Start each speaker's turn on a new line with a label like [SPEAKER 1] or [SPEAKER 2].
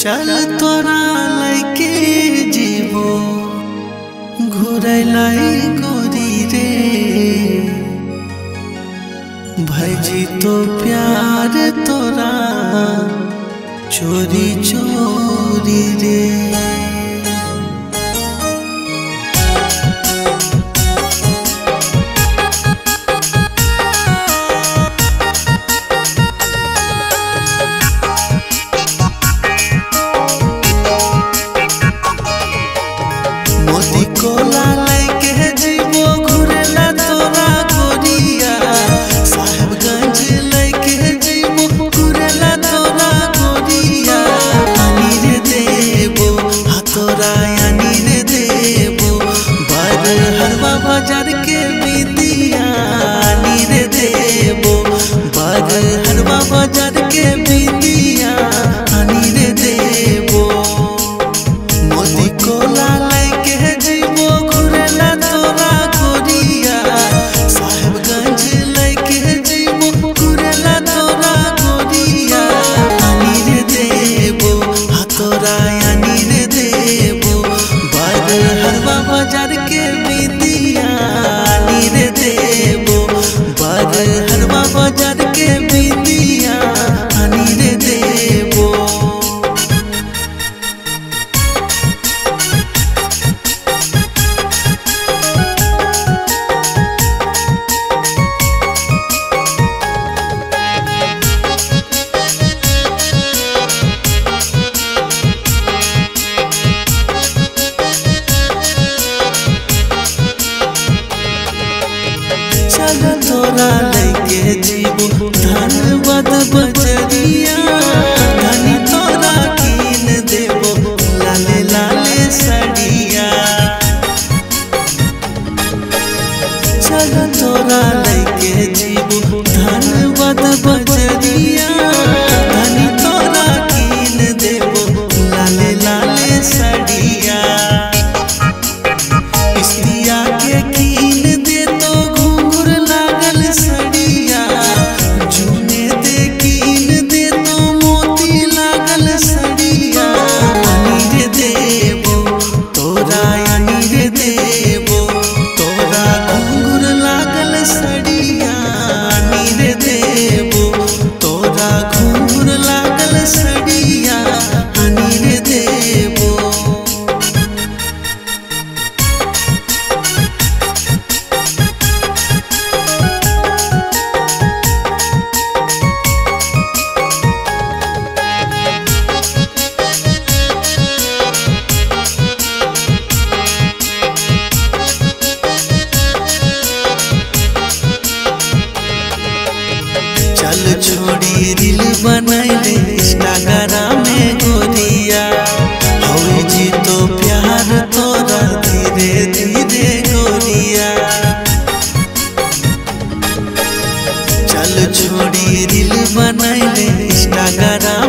[SPEAKER 1] चल तोरा लैके जीवो घुरैलाई गोरी रे भजी तो प्यार तोरा चोरी चोरी रे। मोती कोला लैके जीवो घुरेला तोरा गोरिया साहेबगंज लैके जीवो घुरेला तोरा गोरिया आनी रे देबो हा तोरा आनी रे देबो बर हरवा बाजार के बिदिया आनी रे देबो बर हरवा बाजार के बिदिया आनी रे देबो। मोती कोला बाजार के बिदिया आनी रे देबो बर हरवा बाजार के बिदिया आनी रे देबो। चल तोरा लैके जीवो धनबाद बजरिया धनी तोरा कीन देबो लाले लाले सड़िया। चल तोरा लैके जीवो धनबाद बजरिया धनी तोरा कीन देबो लाले लाले सड़िया। इस्तिया के कीन दे तो घूंघर लागल सड़िया जूने दे कीन दे तो मोती लागल सड़िया आनी रे देबो तोरा आनी रे देबो तोरा घूंघर लागल सड़िया आनी रे देबो तोरा घूंघर लागल सड़िया आनी रे देबो। चल छोड़ी रील बनैले इंस्टाग्राम में गोरिया हवे जी तो प्यार तोरा धीरे धीरे गोरिया। चल छोड़ी रील बनैले इंस्टाग्राम